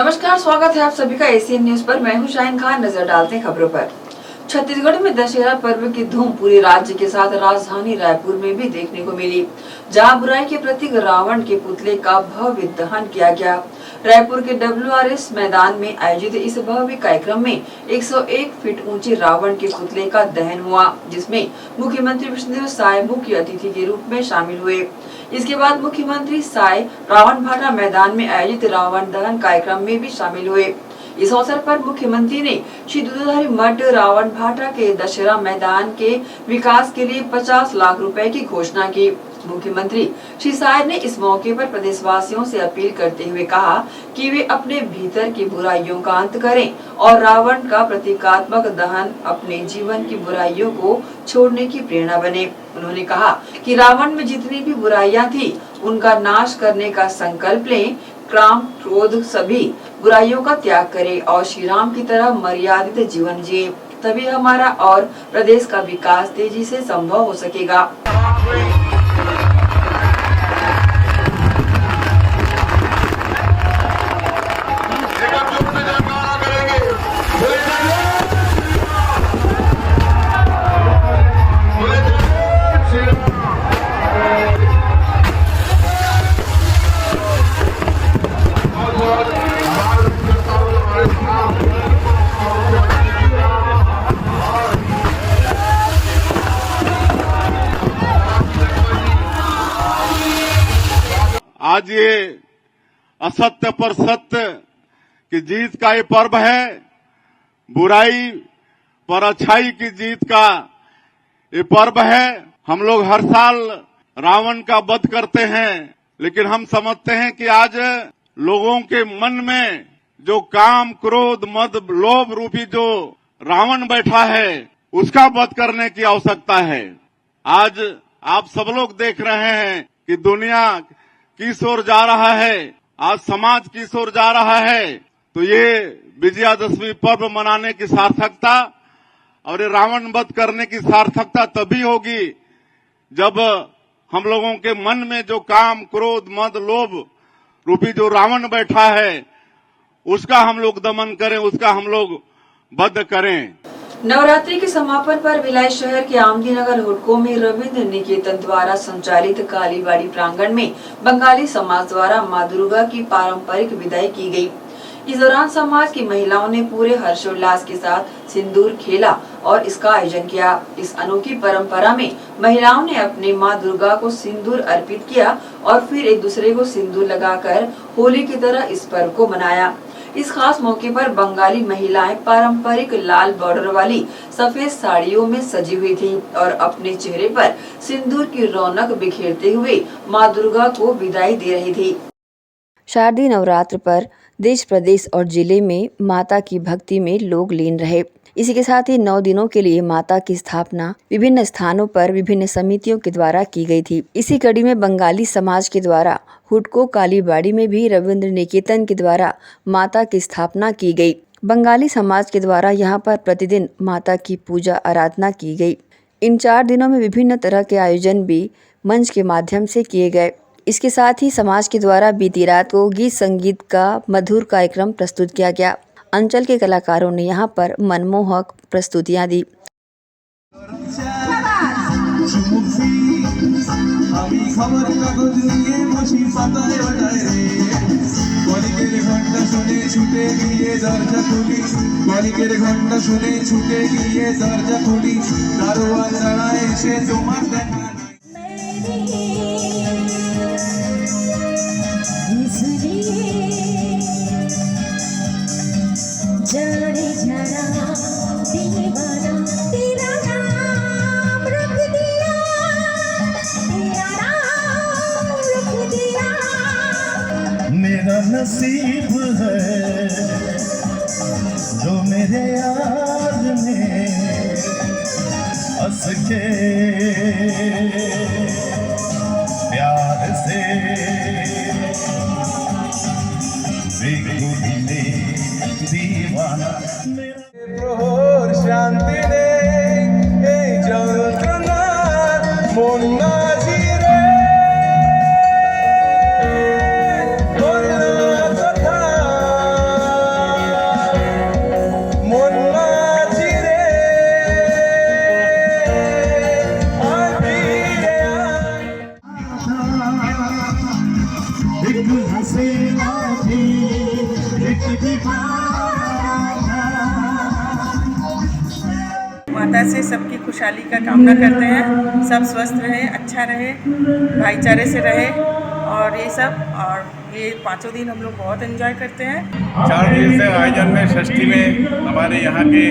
नमस्कार, स्वागत है आप सभी का एशियन न्यूज पर। मैं हूं शाहीन खान। नजर डालते हैं खबरों पर। छत्तीसगढ़ में दशहरा पर्व की धूम पूरे राज्य के साथ राजधानी रायपुर में भी देखने को मिली, जहां बुराई के प्रतीक रावण के पुतले का भव्य दहन किया गया। रायपुर के WRS मैदान में आयोजित इस भव्य कार्यक्रम में 101 फीट ऊंचे रावण के पुतले का दहन हुआ, जिसमें मुख्यमंत्री विष्णुदेव साय मुख्य अतिथि के रूप में शामिल हुए। इसके बाद मुख्यमंत्री साय रावण भाटा मैदान में आयोजित रावण दहन कार्यक्रम में भी शामिल हुए। इस अवसर पर मुख्यमंत्री ने श्री दूधाधारी मठ रावण भाटा के दशहरा मैदान के विकास के लिए 50 लाख रुपए की घोषणा की। मुख्यमंत्री श्री साय ने इस मौके पर प्रदेशवासियों से अपील करते हुए कहा कि वे अपने भीतर की बुराइयों का अंत करें और रावण का प्रतीकात्मक दहन अपने जीवन की बुराइयों को छोड़ने की प्रेरणा बने। उन्होंने कहा कि रावण में जितनी भी बुराइयां थी, उनका नाश करने का संकल्प लें। काम, क्रोध, सभी बुराइयों का त्याग करें और श्री राम की तरह मर्यादित जीवन जिए, तभी हमारा और प्रदेश का विकास तेजी से संभव हो सकेगा। आज ये असत्य पर सत्य की जीत का ये पर्व है, बुराई पर अच्छाई की जीत का ये पर्व है। हम लोग हर साल रावण का वध करते हैं, लेकिन हम समझते हैं कि आज लोगों के मन में जो काम, क्रोध, मद, लोभ रूपी जो रावण बैठा है, उसका वध करने की आवश्यकता है। आज आप सब लोग देख रहे हैं कि दुनिया किस ओर जा रहा है, आज समाज किस ओर जा रहा है। तो ये विजयादशमी पर्व मनाने की सार्थकता और ये रावण वध करने की सार्थकता तभी होगी जब हम लोगों के मन में जो काम, क्रोध, मद, लोभ रूपी जो रावण बैठा है, उसका हम लोग दमन करें, उसका हम लोग वध करें। नवरात्रि के समापन पर भिलाई शहर के आमदी नगर हुडको में रविंद्र निकेतन द्वारा संचालित कालीबाड़ी प्रांगण में बंगाली समाज द्वारा मां दुर्गा की पारंपरिक विदाई की गई। इस दौरान समाज की महिलाओं ने पूरे हर्षोल्लास के साथ सिंदूर खेला और इसका आयोजन किया। इस अनोखी परंपरा में महिलाओं ने अपने मां दुर्गा को सिंदूर अर्पित किया और फिर एक दूसरे को सिंदूर लगाकर होली की तरह इस पर्व को मनाया। इस खास मौके पर बंगाली महिलाएं पारंपरिक लाल बॉर्डर वाली सफेद साड़ियों में सजी हुई थीं और अपने चेहरे पर सिंदूर की रौनक बिखेरते हुए मां दुर्गा को विदाई दे रही थी। शारदीय नवरात्र पर देश, प्रदेश और जिले में माता की भक्ति में लोग लीन रहे। इसी के साथ ही 9 दिनों के लिए माता की स्थापना विभिन्न स्थानों पर विभिन्न समितियों के द्वारा की गई थी। इसी कड़ी में बंगाली समाज के द्वारा हुडको कालीबाड़ी में भी रविंद्र निकेतन के द्वारा माता की स्थापना की गई। बंगाली समाज के द्वारा यहाँ पर प्रतिदिन माता की पूजा आराधना की गई। इन 4 दिनों में विभिन्न तरह के आयोजन भी मंच के माध्यम से किए गए। इसके साथ ही समाज के द्वारा बीती रात को गीत संगीत का मधुर कार्यक्रम प्रस्तुत किया गया। अंचल के कलाकारों ने यहाँ पर मनमोहक प्रस्तुतियाँ दी। मेरा नसीब है जो मेरे यार ने हंस के प्यार से बेखुदी दीवाना प्रहर शांति दे जलतना मुन्ना माता से सबकी खुशहाली का कामना करते हैं, सब स्वस्थ रहे, अच्छा रहे, भाईचारे से रहे और ये सब। और ये 5 दिन हम लोग बहुत एंजॉय करते हैं। 4 दिवसीय आयोजन में षष्ठी में हमारे यहाँ के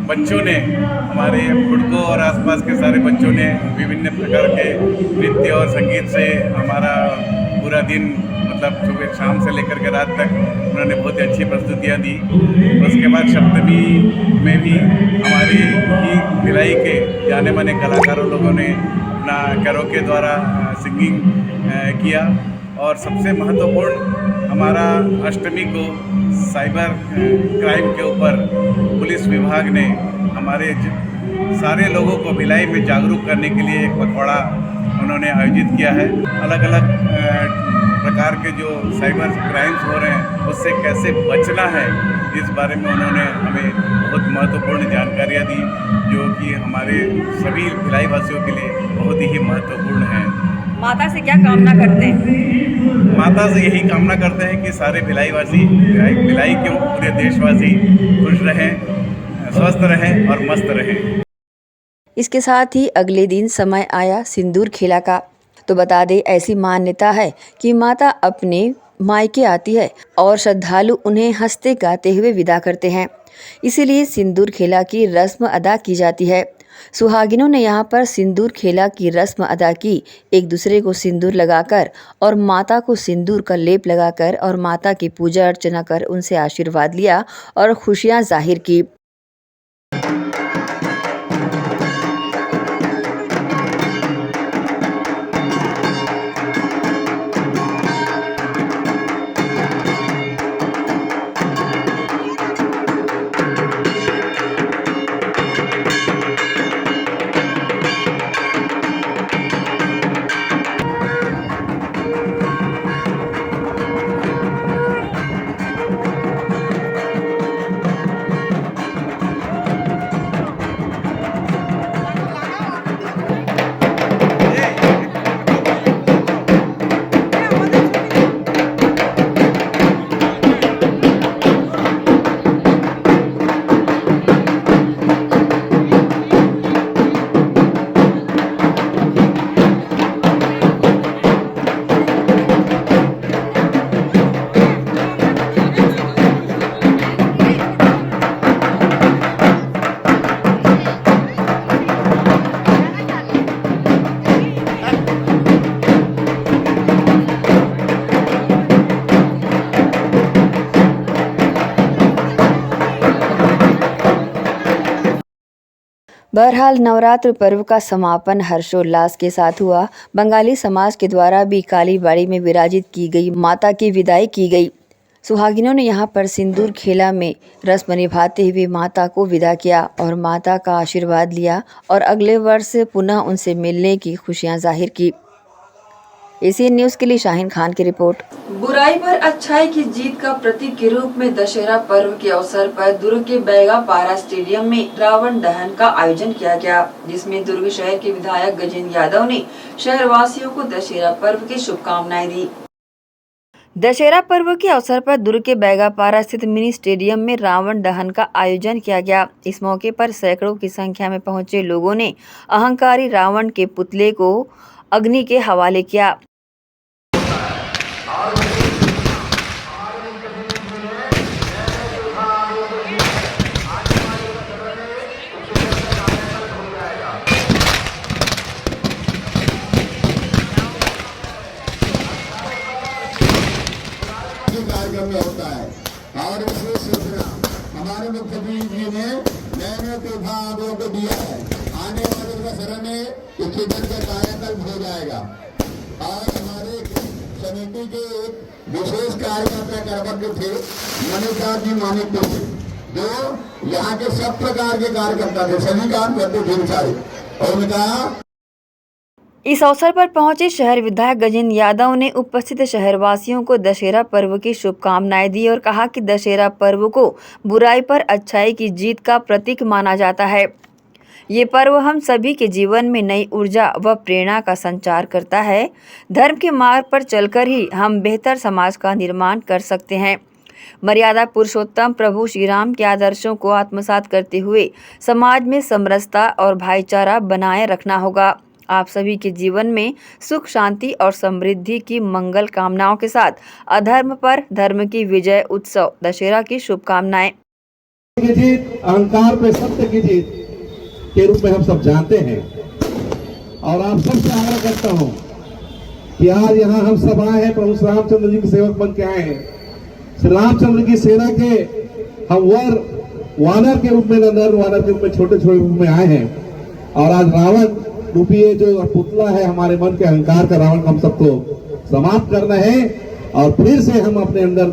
बच्चों ने, हमारे हुडको और आसपास के सारे बच्चों ने विभिन्न प्रकार के नृत्य और संगीत से हमारा पूरा दिन, मतलब सुबह शाम से लेकर के रात तक उन्होंने बहुत ही अच्छी प्रस्तुतियाँ दी। उसके बाद सप्तमी में भी हमारी ही भिलाई के जाने माने कलाकारों लोगों ने अपना कैरोके द्वारा सिंगिंग किया। और सबसे महत्वपूर्ण हमारा अष्टमी को साइबर क्राइम के ऊपर पुलिस विभाग ने हमारे सारे लोगों को भिलाई में जागरूक करने के लिए एक पखवाड़ा उन्होंने आयोजित किया है। अलग अलग प्रकार के जो साइबर क्राइम्स हो रहे हैं उससे कैसे बचना है, इस बारे में उन्होंने हमें बहुत महत्वपूर्ण जानकारियाँ दी, जो कि हमारे सभी भिलाई वासियों के लिए बहुत ही महत्वपूर्ण है। माता से क्या कामना करते हैं? माता से यही कामना करते हैं कि सारे भिलाईवासी, भिलाई क्यों पूरे देशवासी खुश रहें, स्वस्थ रहें और मस्त रहें। इसके साथ ही अगले दिन समय आया सिंदूर खेला का। तो बता दें, ऐसी मान्यता है कि माता अपने मायके आती है और श्रद्धालु उन्हें हंसते गाते हुए विदा करते हैं, इसीलिए सिंदूर खेला की रस्म अदा की जाती है। सुहागिनों ने यहाँ पर सिंदूर खेला की रस्म अदा की, एक दूसरे को सिंदूर लगाकर और माता को सिंदूर का लेप लगाकर और माता की पूजा अर्चना कर उनसे आशीर्वाद लिया और खुशियाँ जाहिर की। बहरहाल नवरात्र पर्व का समापन हर्षोल्लास के साथ हुआ। बंगाली समाज के द्वारा भी काली बाड़ी में विराजित की गई माता की विदाई की गई। सुहागिनों ने यहाँ पर सिंदूर खेला में रस्म निभाते हुए माता को विदा किया और माता का आशीर्वाद लिया और अगले वर्ष पुनः उनसे मिलने की खुशियाँ जाहिर की। एसीएन न्यूज़ के लिए शाहीन खान की रिपोर्ट। बुराई पर अच्छाई की जीत का प्रतीक के रूप में दशहरा पर्व के अवसर पर दुर्ग के बैगापारा स्टेडियम में रावण दहन का आयोजन किया गया, जिसमें दुर्ग शहर के विधायक गजेंद्र यादव ने शहरवासियों को दशहरा पर्व की शुभकामनाएं दी। दशहरा पर्व के अवसर पर दुर्ग के बैगापारा स्थित मिनी स्टेडियम में रावण दहन का आयोजन किया गया। इस मौके पर सैकड़ों की संख्या में पहुंचे लोगों ने अहंकारी रावण के पुतले को अग्नि के हवाले किया। कार्यक्रम में होता है और विशेष सूचना हमारे मुख्यमंत्री जी ने नए विभागों को दिया है। आने वाले दशहरा में इसके जन का कायाकल्प हो जाएगा और हमारे समिति के विशेष कार्यकर्ता करवट थे मनीषा जी मानिक थे, जो यहाँ के सब प्रकार के कार्यकर्ता थे, सभी काम करते थे सारे। और उनका इस अवसर पर पहुंचे शहर विधायक गजेंद्र यादव ने उपस्थित शहरवासियों को दशहरा पर्व की शुभकामनाएं दी और कहा कि दशहरा पर्व को बुराई पर अच्छाई की जीत का प्रतीक माना जाता है। ये पर्व हम सभी के जीवन में नई ऊर्जा व प्रेरणा का संचार करता है। धर्म के मार्ग पर चलकर ही हम बेहतर समाज का निर्माण कर सकते हैं। मर्यादा पुरुषोत्तम प्रभु श्री राम के आदर्शों को आत्मसात करते हुए समाज में समरसता और भाईचारा बनाए रखना होगा। आप सभी के जीवन में सुख, शांति और समृद्धि की मंगल कामनाओं के साथ अधर्म पर धर्म की विजय उत्सव दशहरा की शुभकामनाएं। की जीत, अहंकार पे सत्य की जीत के रूप में हम सब जानते हैं और आप सबसे आग्रह करता हूं कि आज यहाँ हम सब आए हैं, प्रभु श्री रामचंद्र जी के सेवक बन के आए हैं। श्री रामचंद्र की सेना के हम वानर के रूप में, नर वानर के रूप में, छोटे छोटे रूप में आए हैं और आज रावण रूपी ये जो पुतला है हमारे मन के अहंकार का रावण, हम सबको समाप्त करना है और फिर से हम अपने अंदर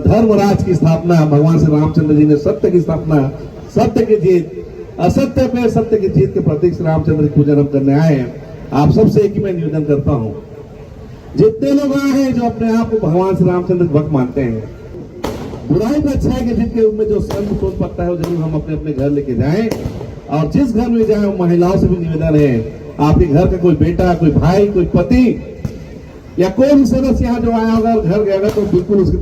धर्मराज की स्थापना, भगवान श्री रामचंद्र जी ने सत्य की स्थापना, सत्य की जीत, असत्य पे सत्य की जीत के प्रतीक श्री रामचंद्र की पूजन हम करने आए हैं। आप सबसे एक ही मैं निवेदन करता हूं, जितने लोग आए हैं जो अपने आप को भगवान श्री रामचंद्र के भक्त मानते हैं, बुराई पर अच्छाई के जीत के रूप में जो संग सोच पड़ता है वो जरूर हम अपने अपने घर लेके जाएं और जिस घर में जाए महिलाओं से भी निवेदन है, आपके घर का कोई बेटा, कोई भाई, कोई पति या कोई भी सदस्य यहाँ जो आया होगा घर गया तो बिल्कुल उसकी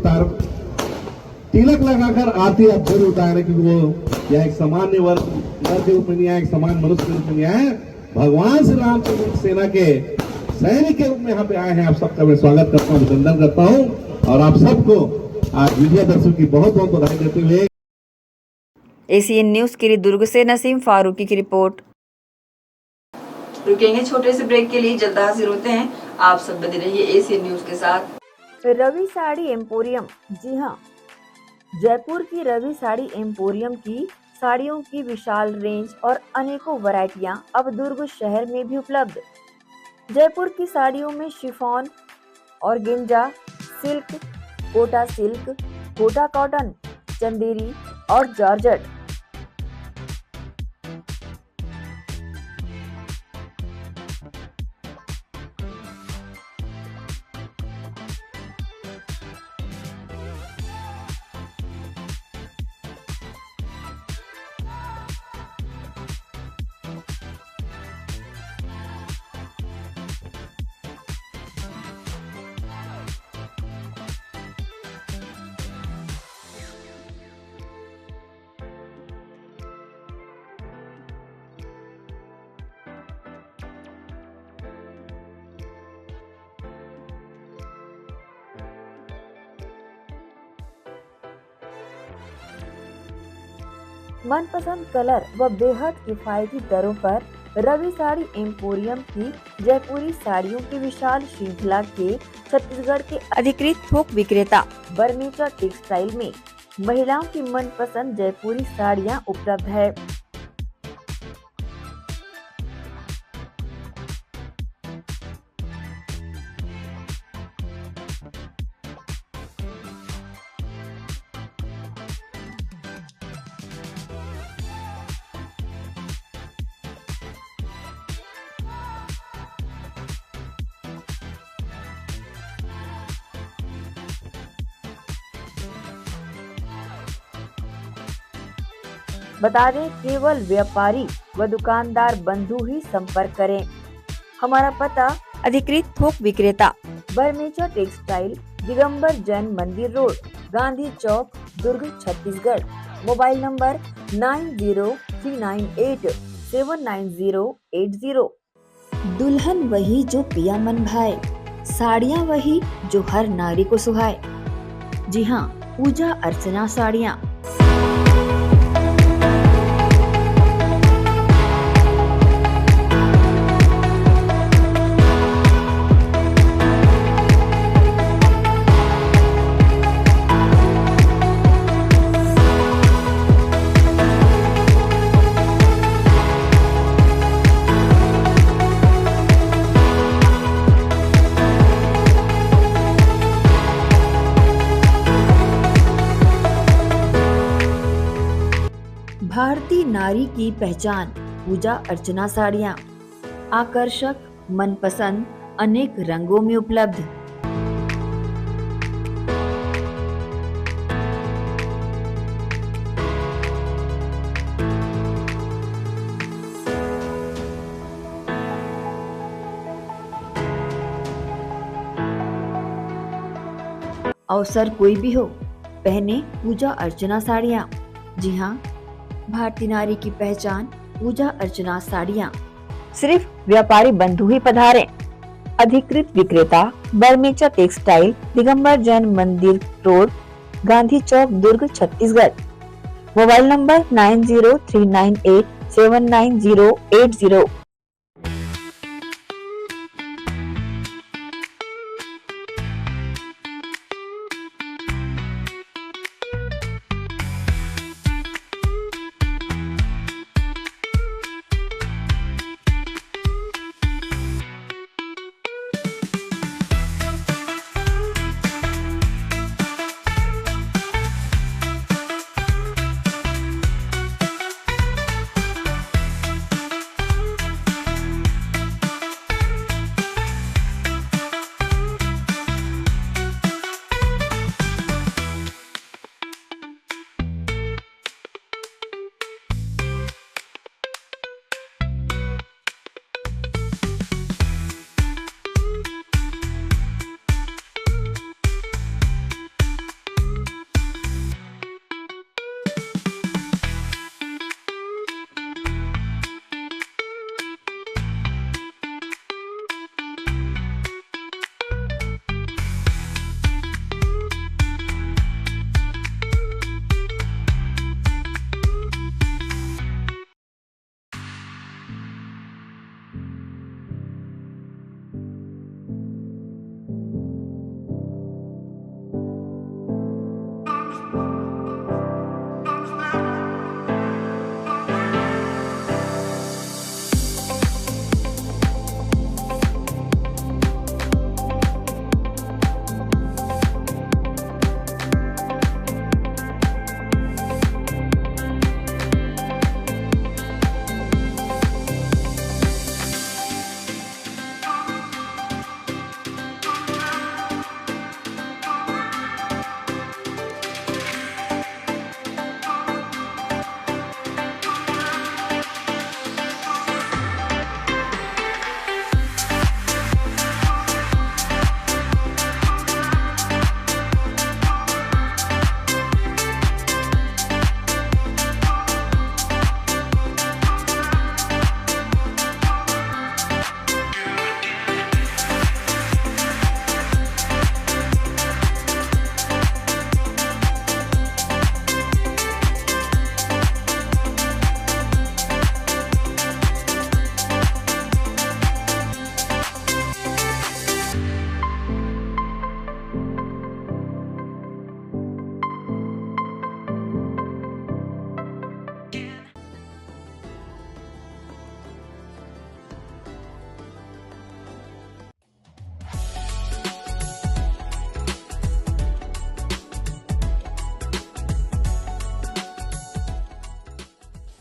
तिलक लगाकर आरती आप जरूर उतारे कि वो या एक सामान्य वर्ग के रूप में नहीं आया, एक समान मनुष्य के रूप में नहीं आया, भगवान श्री रामचंद्र की सेना के सैनिक के रूप में यहाँ पे आए हैं। आप सबका मैं स्वागत करता हूँ, अभिनंदन करता हूँ और आप सबको आज विजयादशमी की बहुत बहुत बधाई देते हुए एसीएन न्यूज के लिए दुर्ग से नसीम फारूकी की रिपोर्ट। रुकेंगे छोटे से ब्रेक के लिए, जल्द हाजिर होते हैं। आप सब बने रहिए एसीएन न्यूज के साथ। रवि साड़ी एम्पोरियम, जी हाँ, जयपुर की रवि साड़ी एम्पोरियम की साड़ियों की विशाल रेंज और अनेकों वैरायटियां अब दुर्ग शहर में भी उपलब्ध। जयपुर की साड़ियों में chiffon, organza, silk, Kota cotton, Chanderi और जॉर्जेट। मनपसंद कलर व बेहद किफायती दरों पर रवि साड़ी एम्पोरियम की जयपुरी साड़ियों की विशाल श्रृंखला के छत्तीसगढ़ के अधिकृत थोक विक्रेता बर्मेचा टेक्सटाइल में महिलाओं की मनपसंद जयपुरी साड़ियां उपलब्ध है। बता दें, केवल व्यापारी व दुकानदार बंधु ही संपर्क करें। हमारा पता अधिकृत थोक विक्रेता बर्मेचा textile, Digambar Jain Mandir road, Gandhi Chowk, Durg, Chhattisgarh. Mobile number 9039879080। दुल्हन वही जो पिया मन भाए, साड़ियाँ वही जो हर नारी को सुहाए। जी हाँ, पूजा अर्चना साड़ियाँ। भारतीय नारी की पहचान पूजा अर्चना साड़ियाँ, आकर्षक, मनपसंद, अनेक रंगों में उपलब्ध। अवसर कोई भी हो, पहने पूजा अर्चना साड़ियाँ। जी हाँ, भारतीय नारी की पहचान पूजा अर्चना साड़ियाँ। सिर्फ व्यापारी बंधु ही पधारे। अधिकृत विक्रेता Barmecha textile, Digambar Jain Mandir road, Gandhi Chowk, Durg, Chhattisgarh. Mobile number 9039879080।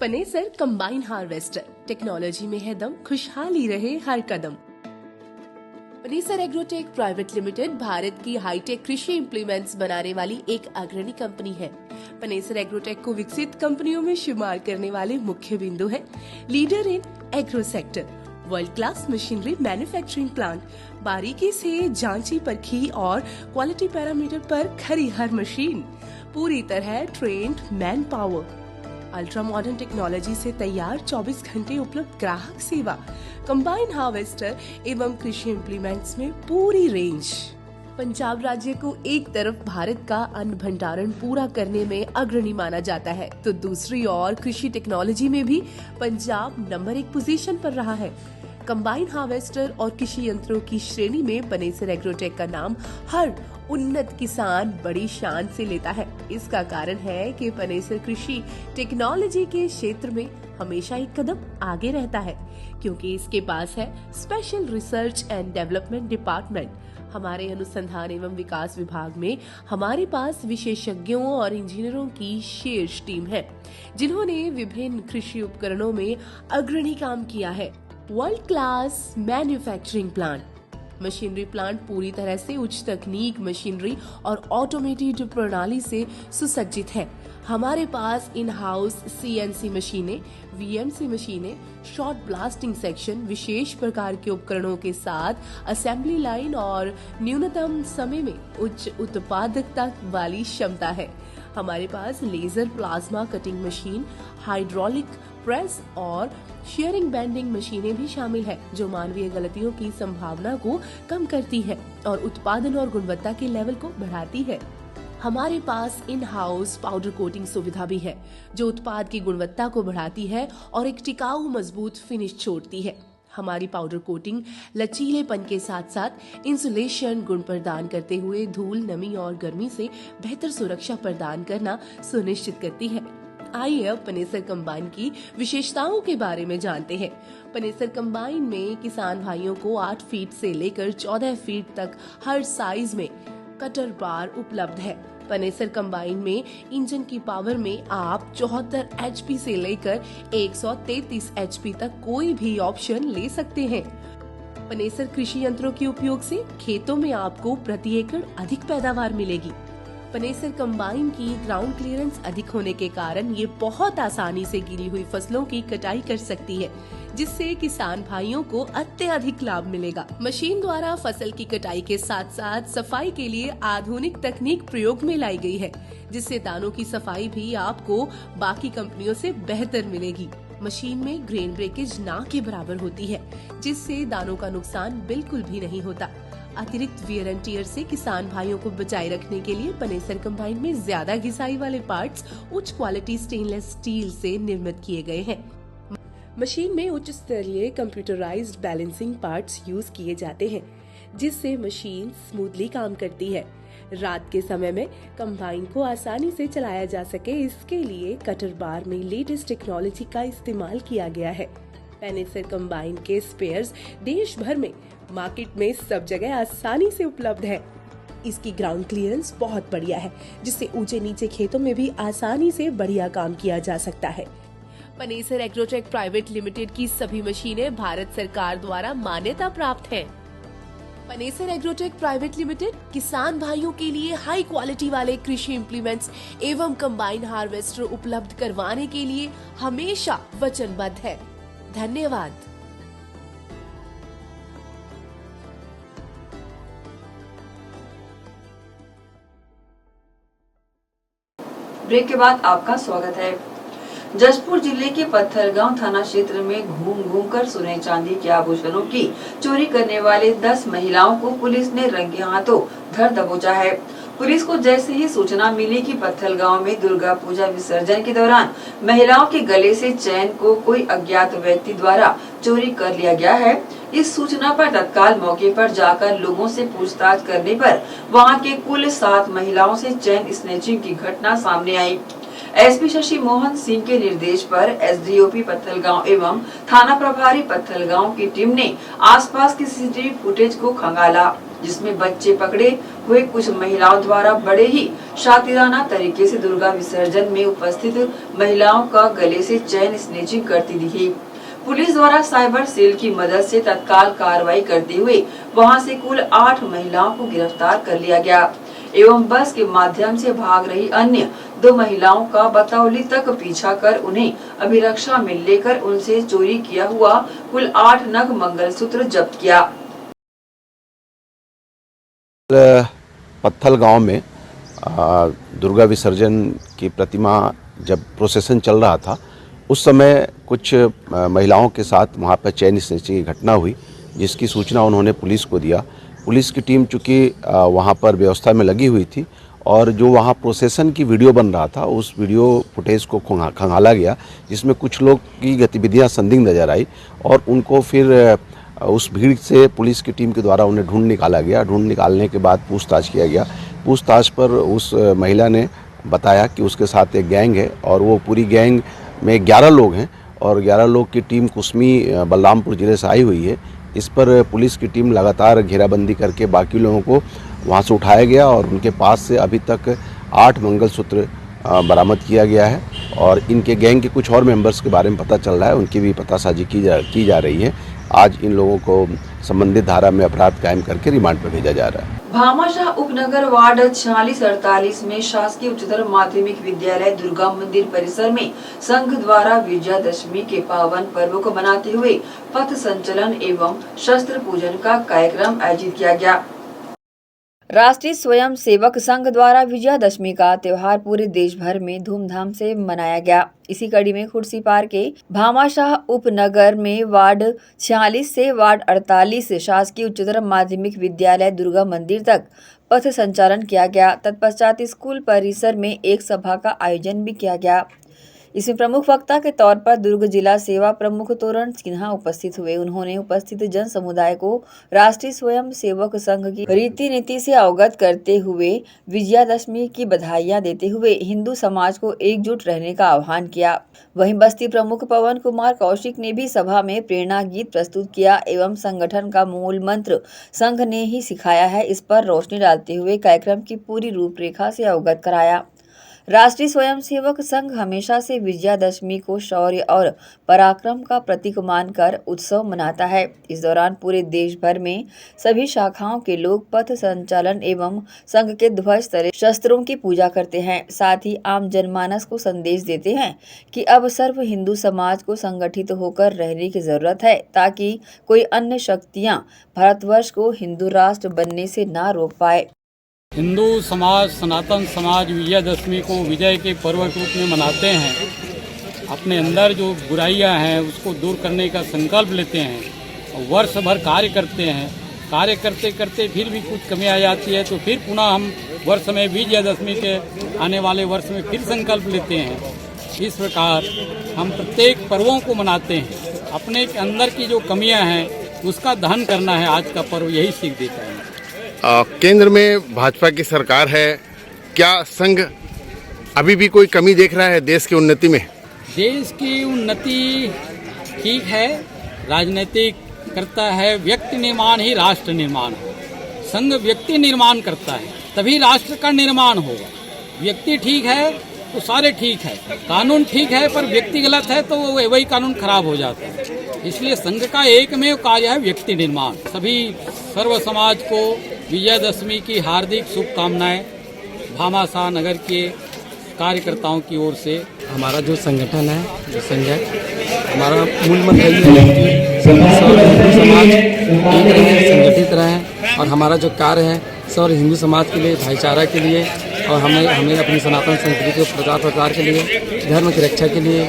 Panesar combine harvester, technology में है दम, खुशहाली रहे हर कदम। Panesar agrotech private limited Bharat की हाईटेक कृषि इम्प्लीमेंट्स बनाने वाली एक अग्रणी कंपनी है। पनेसर एग्रोटेक को विकसित कंपनियों में शुमार करने वाले मुख्य बिंदु है leader in agro sector, world class machinery manufacturing plant, बारीकी से जांची परखी और क्वालिटी पैरामीटर पर खरी हर मशीन, पूरी तरह trained manpower, ultra modern technology से तैयार 24 घंटे उपलब्ध ग्राहक सेवा, कंबाइन हार्वेस्टर एवं कृषि इम्प्लीमेंट्स में पूरी रेंज। पंजाब राज्य को एक तरफ भारत का अन्न भंडारण पूरा करने में अग्रणी माना जाता है, तो दूसरी ओर कृषि टेक्नोलॉजी में भी पंजाब नंबर 1 पोजीशन पर रहा है। कंबाइन हार्वेस्टर और कृषि यंत्रों की श्रेणी में पनेसर एग्रोटेक का नाम हर उन्नत किसान बड़ी शान से लेता है। इसका कारण है कि पनेसर कृषि टेक्नोलॉजी के क्षेत्र में हमेशा एक कदम आगे रहता है, क्योंकि इसके पास है special research and development department. हमारे अनुसंधान एवं विकास विभाग में हमारे पास विशेषज्ञों और इंजीनियरों की शीर्ष टीम है, जिन्होंने विभिन्न कृषि उपकरणों में अग्रणी काम किया है। World class manufacturing plant, machinery plant पूरी तरह से उच्च तकनीक मशीनरी और ऑटोमेटेड प्रणाली से सुसज्जित है। हमारे पास इन हाउस CNC मशीनें, VMC मशीनें, शॉर्ट ब्लास्टिंग सेक्शन, विशेष प्रकार के उपकरणों के साथ असेंबली लाइन और न्यूनतम समय में उच्च उत्पादकता वाली क्षमता है। हमारे पास laser plasma cutting machine, hydraulic press और शेयरिंग बेंडिंग मशीनें भी शामिल है, जो मानवीय गलतियों की संभावना को कम करती है और उत्पादन और गुणवत्ता के लेवल को बढ़ाती है। हमारे पास इन हाउस पाउडर कोटिंग सुविधा भी है, जो उत्पाद की गुणवत्ता को बढ़ाती है और एक टिकाऊ मजबूत फिनिश छोड़ती है। हमारी पाउडर कोटिंग लचीलेपन के साथ साथ इंसुलेशन गुण प्रदान करते हुए धूल, नमी और गर्मी से बेहतर सुरक्षा प्रदान करना सुनिश्चित करती है। आइए अब पनेसर कंबाइन की विशेषताओं के बारे में जानते हैं। पनेसर कंबाइन में किसान भाइयों को 8 फीट से लेकर 14 फीट तक हर साइज में कटर बार उपलब्ध है। पनेसर कंबाइन में इंजन की पावर में आप 74 HP से लेकर 133 HP तक कोई भी ऑप्शन ले सकते हैं। पनेसर कृषि यंत्रों के उपयोग से खेतों में आपको प्रति एकड़ अधिक पैदावार मिलेगी। पनेसर कंबाइन की ग्राउंड क्लियरेंस अधिक होने के कारण ये बहुत आसानी से गिरी हुई फसलों की कटाई कर सकती है, जिससे किसान भाइयों को अत्यधिक लाभ मिलेगा। मशीन द्वारा फसल की कटाई के साथ साथ सफाई के लिए आधुनिक तकनीक प्रयोग में लाई गई है, जिससे दानों की सफाई भी आपको बाकी कंपनियों से बेहतर मिलेगी। मशीन में ग्रेन ब्रेकेज ना के बराबर होती है, जिससे दानों का नुकसान बिल्कुल भी नहीं होता। अतिरिक्त वियर एंड टियर से किसान भाइयों को बचाए रखने के लिए पनेसर कंबाइन में ज्यादा घिसाई वाले पार्ट्स उच्च क्वालिटी स्टेनलेस स्टील से निर्मित किए गए हैं। मशीन में उच्च स्तरीय कंप्यूटराइज्ड बैलेंसिंग पार्ट्स यूज किए जाते हैं, जिससे मशीन स्मूथली काम करती है। रात के समय में कंबाइन को आसानी से चलाया जा सके, इसके लिए कटर बार में लेटेस्ट टेक्नोलॉजी का इस्तेमाल किया गया है। पनेसर कंबाइन के स्पेयर्स देश भर में मार्केट में सब जगह आसानी से उपलब्ध है। इसकी ग्राउंड क्लियरेंस बहुत बढ़िया है, जिससे ऊंचे नीचे खेतों में भी आसानी से बढ़िया काम किया जा सकता है। पनेसर एग्रोटेक प्राइवेट लिमिटेड की सभी मशीनें भारत सरकार द्वारा मान्यता प्राप्त हैं। पनेसर एग्रोटेक प्राइवेट लिमिटेड किसान भाइयों के लिए हाई क्वालिटी वाले कृषि इम्प्लीमेंट्स एवं कंबाइन हार्वेस्टर उपलब्ध करवाने के लिए हमेशा वचनबद्ध है। धन्यवाद। ब्रेक के बाद आपका स्वागत है। जशपुर जिले के पत्थलगांव थाना क्षेत्र में घूम घूम कर सोने चांदी के आभूषणों की चोरी करने वाले 10 महिलाओं को पुलिस ने रंगे हाथों धर दबोचा है। पुलिस को जैसे ही सूचना मिली कि पत्थलगांव में दुर्गा पूजा विसर्जन के दौरान महिलाओं के गले से चैन को कोई अज्ञात व्यक्ति द्वारा चोरी कर लिया गया है, इस सूचना पर तत्काल मौके पर जाकर लोगों से पूछताछ करने पर वहां के कुल 7 महिलाओं से चैन स्नैचिंग की घटना सामने आई। एसपी शशि मोहन सिंह के निर्देश पर एसडीओपी पत्थलगांव एवं थाना प्रभारी पत्थलगांव की टीम ने आसपास की सीसीटीवी फुटेज को खंगाला, जिसमें बच्चे पकड़े हुए कुछ महिलाओं द्वारा बड़े ही शातिराना तरीके से दुर्गा विसर्जन में उपस्थित महिलाओं का गले से चैन स्नैचिंग करती दिखी। पुलिस द्वारा साइबर सेल की मदद से तत्काल कार्रवाई करते हुए वहां से कुल 8 महिलाओं को गिरफ्तार कर लिया गया एवं बस के माध्यम से भाग रही अन्य 2 महिलाओं का बतौली तक पीछा कर उन्हें अभिरक्षा में लेकर उनसे चोरी किया हुआ कुल 8 नग मंगलसूत्र जब्त किया। पत्थलगांव में दुर्गा विसर्जन की प्रतिमा जब प्रोसेसन चल रहा था, उस समय कुछ महिलाओं के साथ वहां पर चैन स्नैचिंग की घटना हुई, जिसकी सूचना उन्होंने पुलिस को दिया। पुलिस की टीम चूँकि वहाँ पर व्यवस्था में लगी हुई थी और जो वहाँ प्रोसेसन की वीडियो बन रहा था, उस वीडियो फुटेज को खंगाला गया, जिसमें कुछ लोग की गतिविधियाँ संदिग्ध नजर आई और उनको फिर उस भीड़ से पुलिस की टीम के द्वारा उन्हें ढूंढ निकाला गया। ढूंढ निकालने के बाद पूछताछ किया गया। पूछताछ पर उस महिला ने बताया कि उसके साथ एक गैंग है और वो पूरी गैंग में 11 लोग हैं और 11 लोग की टीम कुसमी बलरामपुर जिले से आई हुई है। इस पर पुलिस की टीम लगातार घेराबंदी करके बाकी लोगों को वहां से उठाया गया और उनके पास से अभी तक 8 मंगलसूत्र बरामद किया गया है और इनके गैंग के कुछ और मेंबर्स के बारे में पता चल रहा है, उनकी भी पतासाजी की जा रही है। आज इन लोगों को संबंधित धारा में अपराध कायम करके रिमांड पर भेजा जा रहा है। भामाशाह उपनगर वार्ड 4648 में शासकीय उच्चतर माध्यमिक विद्यालय दुर्गा मंदिर परिसर में संघ द्वारा विजयादशमी के पावन पर्व को मनाते हुए पथ संचलन एवं शस्त्र पूजन का कार्यक्रम आयोजित किया गया। राष्ट्रीय स्वयं सेवक संघ द्वारा विजयादशमी का त्योहार पूरे देश भर में धूमधाम से मनाया गया। इसी कड़ी में खुर्सीपार के भामाशाह उपनगर में वार्ड 46 से वार्ड 48 शासकीय उच्चतर माध्यमिक विद्यालय दुर्गा मंदिर तक पथ संचालन किया गया। तत्पश्चात स्कूल परिसर में एक सभा का आयोजन भी किया गया। इसमें प्रमुख वक्ता के तौर पर दुर्ग जिला सेवा प्रमुख तोरण सिन्हा उपस्थित हुए। उन्होंने उपस्थित जन समुदाय को राष्ट्रीय स्वयं सेवक संघ की रीति नीति से अवगत करते हुए विजयादशमी की बधाइयां देते हुए हिंदू समाज को एकजुट रहने का आह्वान किया। वहीं बस्ती प्रमुख पवन कुमार कौशिक ने भी सभा में प्रेरणा गीत प्रस्तुत किया एवं संगठन का मूल मंत्र संघ ने ही सिखाया है, इस पर रोशनी डालते हुए कार्यक्रम की पूरी रूपरेखा से अवगत कराया। राष्ट्रीय स्वयंसेवक संघ हमेशा से विजयादशमी को शौर्य और पराक्रम का प्रतीक मानकर उत्सव मनाता है। इस दौरान पूरे देश भर में सभी शाखाओं के लोग पथ संचालन एवं संघ के ध्वज तले शस्त्रों की पूजा करते हैं। साथ ही आम जनमानस को संदेश देते हैं कि अब सर्व हिंदू समाज को संगठित होकर रहने की जरूरत है, ताकि कोई अन्य शक्तियां भारतवर्ष को हिंदू राष्ट्र बनने से ना रोक पाए। हिंदू समाज, सनातन समाज विजयादशमी को विजय के पर्व के रूप में मनाते हैं। अपने अंदर जो बुराइयां हैं उसको दूर करने का संकल्प लेते हैं। वर्ष भर कार्य करते हैं। कार्य करते करते फिर भी कुछ कमी आ जाती है तो फिर पुनः हम वर्ष में विजयादशमी के आने वाले वर्ष में फिर संकल्प लेते हैं। इस प्रकार हम प्रत्येक पर्वों को मनाते हैं। अपने अंदर की जो कमियाँ हैं उसका दहन करना है। आज का पर्व यही सीख देता है। केंद्र में भाजपा की सरकार है, क्या संघ अभी भी कोई कमी देख रहा है देश की उन्नति में? देश की उन्नति ठीक है, राजनीतिक करता है, व्यक्ति निर्माण ही राष्ट्र निर्माण है। संघ व्यक्ति निर्माण करता है तभी राष्ट्र का निर्माण होगा। व्यक्ति ठीक है तो सारे ठीक है, कानून ठीक है पर व्यक्ति गलत है तो वही कानून खराब हो जाता है। इसलिए संघ का एकमेव कार्य है व्यक्ति निर्माण। सभी सर्व समाज को विजयादशमी की हार्दिक शुभकामनाएं भामाशाह नगर के कार्यकर्ताओं की ओर से। हमारा जो संगठन है, जो संघ है, हमारा मूल मंत्र ये है कि समाज एक रहे, संगठित रहें और हमारा जो कार्य है सर हिंदू समाज के लिए, भाईचारा के लिए और हमें अपनी सनातन संस्कृति के प्रचार प्रसार के लिए, धर्म की रक्षा के लिए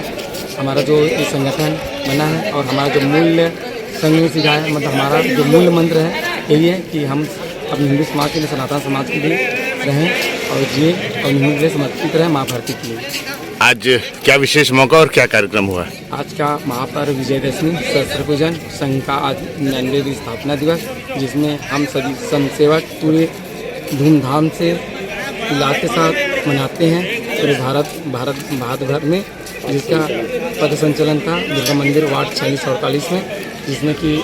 हमारा जो ये संगठन बना है। और हमारा जो मूल्य संघ ने सिखाया है, मतलब हमारा जो मूल मंत्र है यही है कि हम अपने हिंदू समाज के लिए, सनातन समाज के लिए रहें और जिए और हिंदू के लिए समर्पित रहें, माँ भारती के लिए। आज क्या विशेष मौका और क्या कार्यक्रम हुआ? आज का महापर्व विजयदशमी शस्त्र पूजन संघ का आज 99वीं स्थापना दिवस, जिसमें हम सभी संघ सेवक पूरे धूमधाम से उल्लास के साथ मनाते हैं पूरे भारत भर में, जिसका पथ संचलन था दुर्गा मंदिर वार्ड 46-48 में, जिसमें कि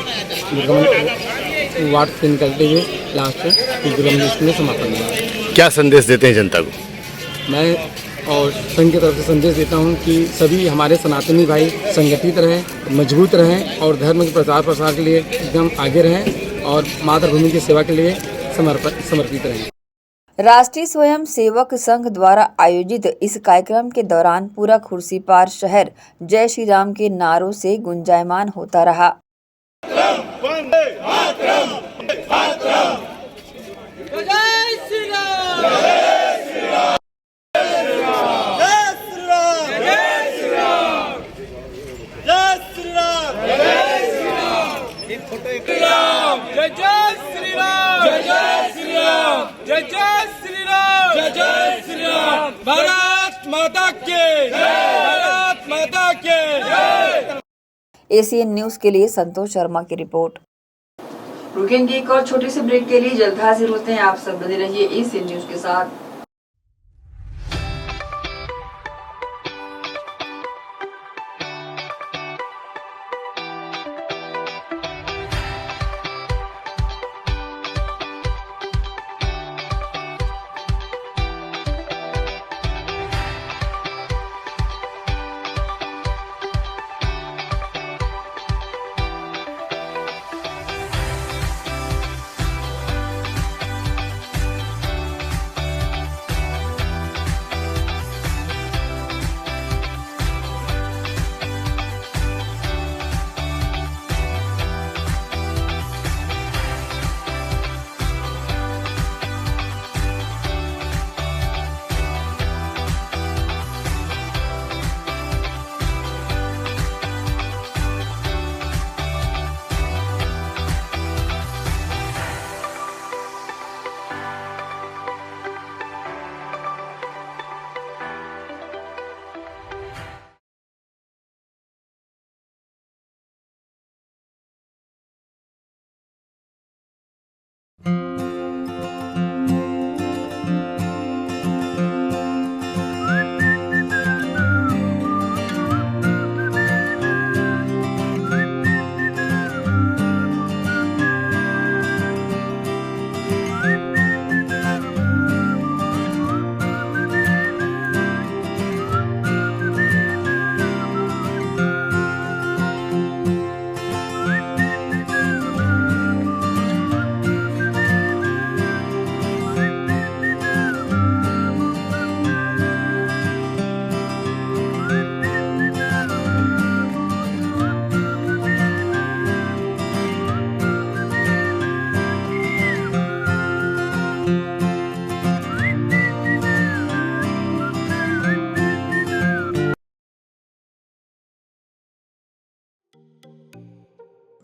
दुर्गा वार्ड से निकलते हुए लास्ट में दुर्गा मंदिर में समापन हुआ। क्या संदेश देते हैं जनता को? मैं और संघ की तरफ से संदेश देता हूं कि सभी हमारे सनातनी भाई संगठित रहें, मजबूत रहें और धर्म के प्रचार प्रसार के लिए एकदम आगे रहें और मातृभूमि की सेवा के लिए समर्पित रहें। राष्ट्रीय स्वयं सेवक संघ द्वारा आयोजित इस कार्यक्रम के दौरान पूरा खुर्सीपार शहर जय श्री राम के नारों से गुंजायमान होता रहा। भारत माता के, भारत माता के। एसीएन न्यूज के लिए संतोष शर्मा की रिपोर्ट। रुकेंगे एक और छोटे से ब्रेक के लिए, जल्द हाजिर होते हैं। आप सब बने रहिए एसीएन न्यूज के साथ।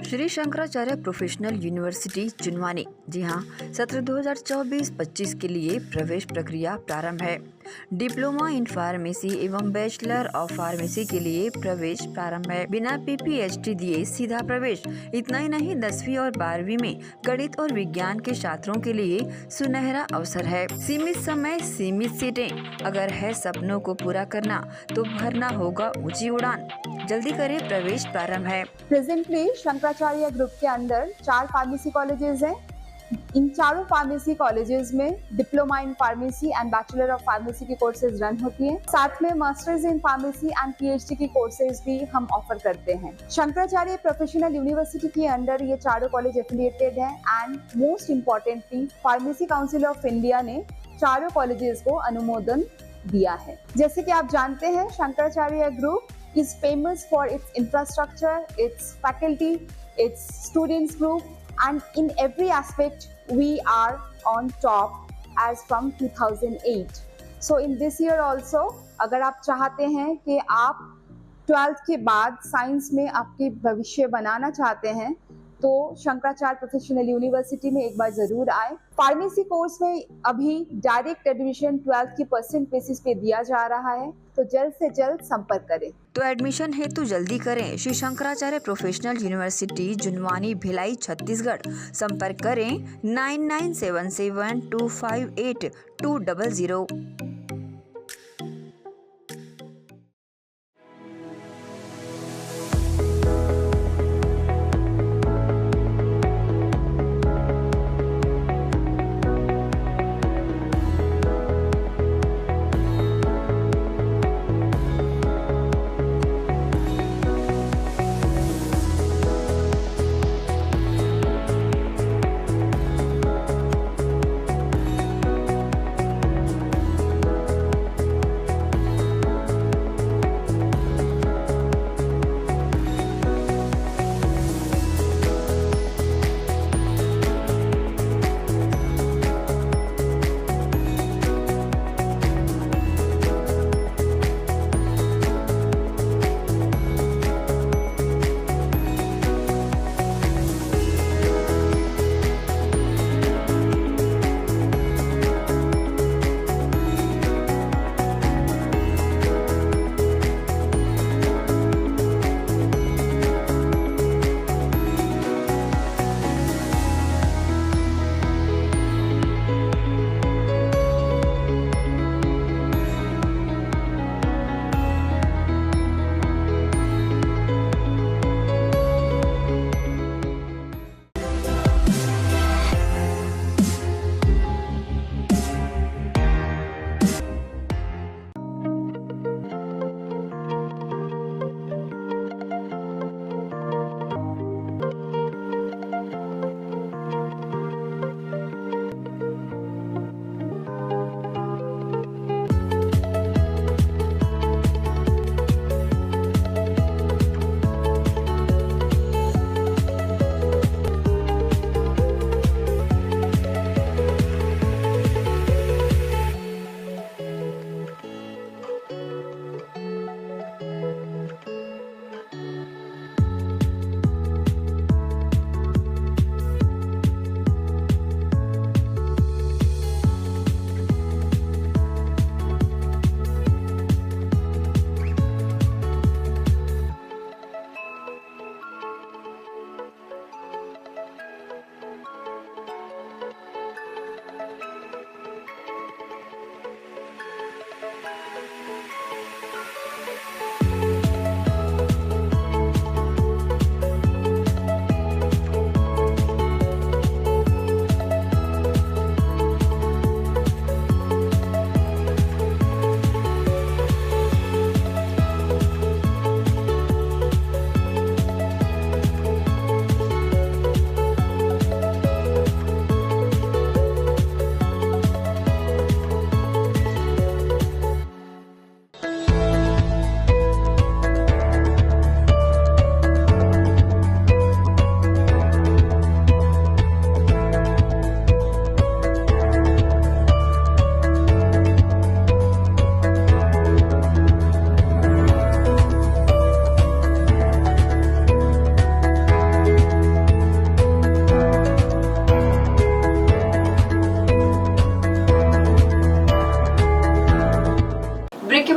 श्री शंकराचार्य प्रोफेशनल यूनिवर्सिटी जुनवानी, जी हाँ, सत्र 2024-25 के लिए प्रवेश प्रक्रिया प्रारंभ है। डिप्लोमा इन फार्मेसी एवं बैचलर ऑफ फार्मेसी के लिए प्रवेश प्रारंभ है। बिना PPHD दिए सीधा प्रवेश। इतना ही नहीं, 10वीं और 12वीं में गणित और विज्ञान के छात्रों के लिए सुनहरा अवसर है। सीमित समय, सीमित सीटें। अगर है सपनों को पूरा करना तो भरना होगा ऊंची उड़ान। जल्दी करें, प्रवेश प्रारंभ है। प्रेजेंटली शंकराचार्य ग्रुप के अंदर 4 फार्मेसी कॉलेजेस हैं। इन चारों फार्मेसी कॉलेजेस में diploma in pharmacy and bachelor of pharmacy की कोर्सेज रन होती हैं। साथ में masters in pharmacy and PhD की कोर्सेज भी हम ऑफर करते हैं। शंकराचार्य प्रोफेशनल यूनिवर्सिटी के अंदर ये चारों कॉलेज एफिलिएटेड हैं and most importantly pharmacy council of India ने चारों कॉलेजेस को अनुमोदन दिया है। जैसे कि आप जानते हैं, Shankaracharya group is famous for its infrastructure, its faculty, its students group, and in every aspect we are on top as from 2008. So in this year also, अगर आप चाहते हैं कि आप 12th के बाद साइंस में आपके भविष्य बनाना चाहते हैं तो शंकराचार्य प्रोफेशनल यूनिवर्सिटी में एक बार जरूर आए। फार्मेसी कोर्स में अभी डायरेक्ट एडमिशन 12th की % बेसिस पे दिया जा रहा है, तो जल्द से जल्द संपर्क करें। तो एडमिशन हेतु जल्दी करें। Shri Shankaracharya professional university Junwani, Bhilai, Chhattisgarh. संपर्क करें 9977258200।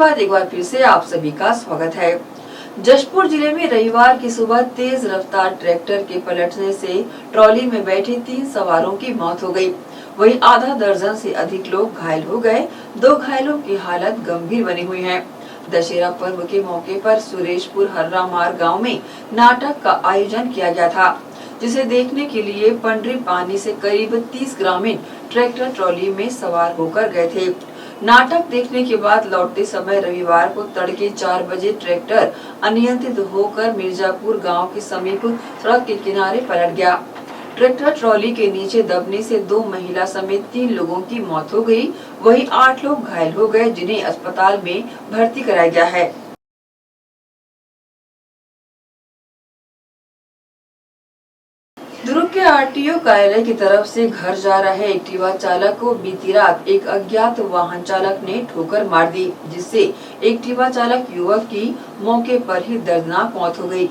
बाद एक बार फिर से आप सभी का स्वागत है। जशपुर जिले में रविवार की सुबह तेज रफ्तार ट्रैक्टर के पलटने से ट्रॉली में बैठे 3 सवारों की मौत हो गई। वहीं आधा दर्जन से अधिक लोग घायल हो गए। 2 घायलों की हालत गंभीर बनी हुई है। दशहरा पर्व के मौके पर सुरेशपुर हर्रामार गांव में नाटक का आयोजन किया गया था, जिसे देखने के लिए पंडरी पानी से करीब 30 ग्रामीण ट्रैक्टर ट्रॉली में सवार होकर गए थे। नाटक देखने के बाद लौटते समय रविवार को तड़के 4 बजे ट्रैक्टर अनियंत्रित होकर मिर्जापुर गांव के समीप सड़क के किनारे पलट गया। ट्रैक्टर ट्रॉली के नीचे दबने से 2 महिला समेत 3 लोगों की मौत हो गई। वहीं 8 लोग घायल हो गए, जिन्हें अस्पताल में भर्ती कराया गया है। दुर्ग के आरटीओ कार्यालय की तरफ से घर जा रहे एक्टिवा चालक को बीती रात एक अज्ञात वाहन चालक ने ठोकर मार दी, जिससे एक्टिवा चालक युवक की मौके पर ही दर्दनाक मौत हो गई।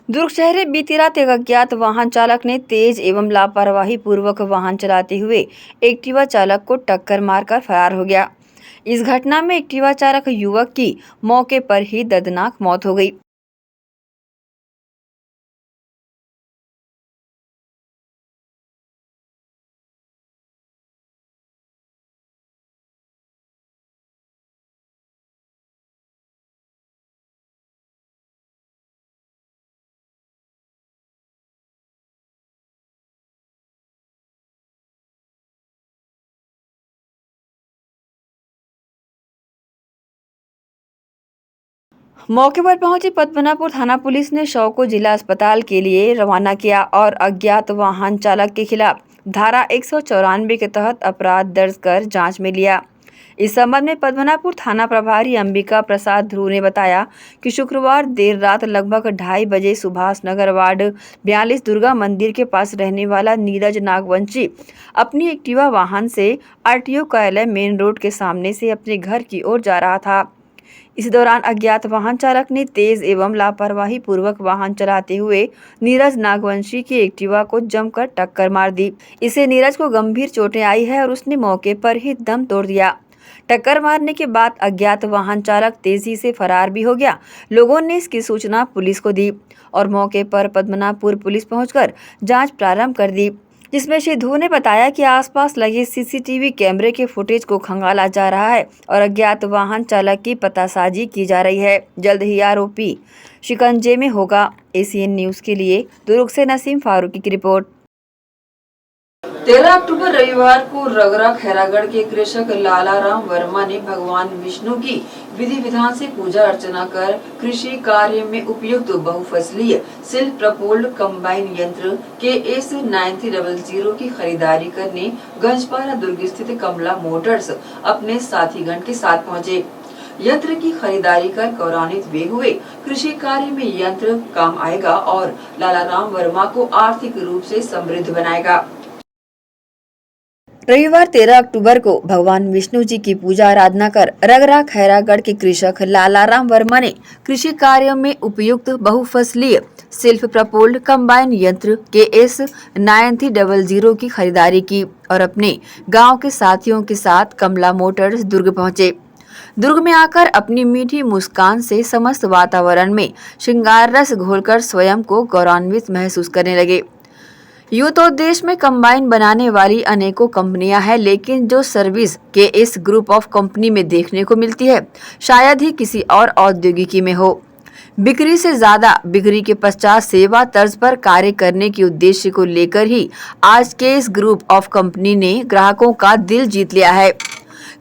दुर्ग शहर में बीती रात एक अज्ञात वाहन चालक ने तेज एवं लापरवाही पूर्वक वाहन चलाते हुए एक्टिवा चालक को टक्कर मारकर फरार हो गया। इस घटना में एक्टिवा चालक युवक की मौके पर ही दर्दनाक मौत हो गई। मौके पर पहुंची पद्मनापुर थाना पुलिस ने शव को जिला अस्पताल के लिए रवाना किया और अज्ञात वाहन चालक के खिलाफ धारा 194 के तहत अपराध दर्ज कर जांच में लिया। इस संबंध में पद्मनापुर थाना प्रभारी अंबिका प्रसाद ध्रुव ने बताया कि शुक्रवार देर रात लगभग 2:30 बजे सुभाष नगर वार्ड 42 दुर्गा मंदिर के पास रहने वाला नीरज नागवंशी अपनी एक्टिवा वाहन से आरटीओ कार्यालय मेन रोड के सामने से अपने घर की ओर जा रहा था। इस दौरान अज्ञात वाहन चालक ने तेज एवं लापरवाही पूर्वक वाहन चलाते हुए नीरज नागवंशी की एक्टिवा को जमकर टक्कर मार दी। इससे नीरज को गंभीर चोटें आई है और उसने मौके पर ही दम तोड़ दिया। टक्कर मारने के बाद अज्ञात वाहन चालक तेजी से फरार भी हो गया। लोगों ने इसकी सूचना पुलिस को दी और मौके पर पद्मनापुर पुलिस पहुंचकर जांच प्रारंभ कर दी, जिसमें श्री ध्रुव ने बताया कि आसपास लगे सीसीटीवी कैमरे के फुटेज को खंगाला जा रहा है और अज्ञात वाहन चालक की पतासाजी की जा रही है। जल्द ही आरोपी शिकंजे में होगा। एसीएन न्यूज़ के लिए दुर्ग से नसीम फारूकी की रिपोर्ट। 13 अक्टूबर रविवार को रगरा खैरागढ़ के कृषक लालाराम वर्मा ने भगवान विष्णु की विधि विधान से पूजा अर्चना कर कृषि कार्य में उपयुक्त बहुफसलीय सिल्क प्रपोल्ड कंबाइन यंत्र KS 9300 की खरीदारी करने गंजपारा दुर्ग स्थित कमला मोटर्स अपने साथीगण के साथ पहुंचे। यंत्र की खरीदारी कर गौरवान्वित वे हुए। कृषि कार्य में यंत्र काम आएगा और लालाराम वर्मा को आर्थिक रूप से समृद्ध बनाएगा। रविवार 13 अक्टूबर को भगवान विष्णु जी की पूजा आराधना कर रगरा खैरागढ़ के कृषक लालाराम वर्मा ने कृषि कार्यों में उपयुक्त बहुफसलीय सेल्फ प्रपोल्ड कंबाइन यंत्र KS 9300 की खरीदारी की और अपने गांव के साथियों के साथ कमला मोटर्स दुर्ग पहुंचे। दुर्ग में आकर अपनी मीठी मुस्कान से समस्त वातावरण में श्रृंगार रस घोलकर स्वयं को गौरवान्वित महसूस करने लगे। यूं तो देश में कंबाइन बनाने वाली अनेकों कंपनियां हैं, लेकिन जो service KS group of company में देखने को मिलती है शायद ही किसी और औद्योगिकी में हो। बिक्री से ज्यादा बिक्री के पश्चात सेवा तर्ज पर कार्य करने के उद्देश्य को लेकर ही आज KS ग्रुप ऑफ कंपनी ने ग्राहकों का दिल जीत लिया है।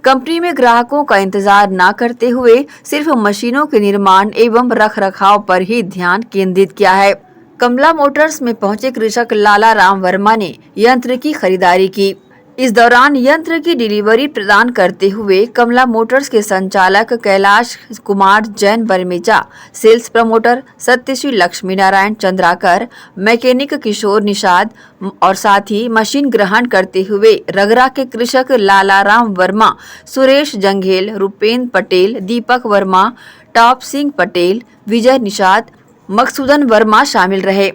कंपनी में ग्राहकों का इंतजार न करते हुए सिर्फ मशीनों के निर्माण एवं रखरखाव पर ही ध्यान केंद्रित किया है। कमला मोटर्स में पहुंचे कृषक लालाराम वर्मा ने यंत्र की खरीदारी की। इस दौरान यंत्र की डिलीवरी प्रदान करते हुए कमला मोटर्स के संचालक Kailash Kumar Jain Barmecha, sales promoter Satyashree Lakshmi Narayan Chandrakar, mechanic Kishore Nishad और साथ ही मशीन ग्रहण करते हुए रगरा के कृषक लालाराम वर्मा, सुरेश जंघेल, रूपेंद्र पटेल, दीपक वर्मा, टॉप सिंह पटेल, विजय निषाद, मकसूदन वर्मा शामिल रहे।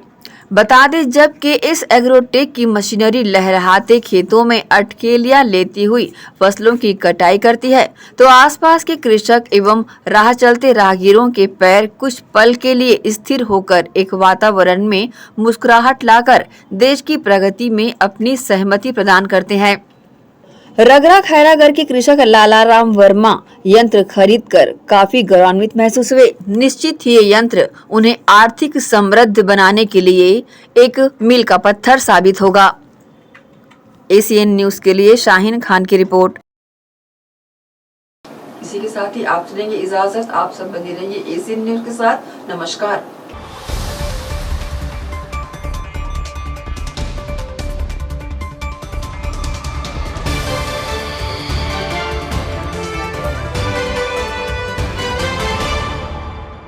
बता दें जबकि इस एग्रोटेक की मशीनरी लहराते खेतों में अटकेलियां लेती हुई फसलों की कटाई करती है तो आसपास के कृषक एवं राह चलते राहगीरों के पैर कुछ पल के लिए स्थिर होकर एक वातावरण में मुस्कुराहट लाकर देश की प्रगति में अपनी सहमति प्रदान करते हैं। रगरा खैरागढ़ के कृषक लालाराम वर्मा यंत्र खरीदकर काफी गौरवान्वित महसूस हुए। निश्चित ही ये यंत्र उन्हें आर्थिक समृद्ध बनाने के लिए एक मील का पत्थर साबित होगा। एसीएन न्यूज के लिए शाहीन खान की रिपोर्ट। इसी के साथ ही आप चलेंगे इजाजत। आप सब बने रहिए एसीएन न्यूज के साथ। नमस्कार।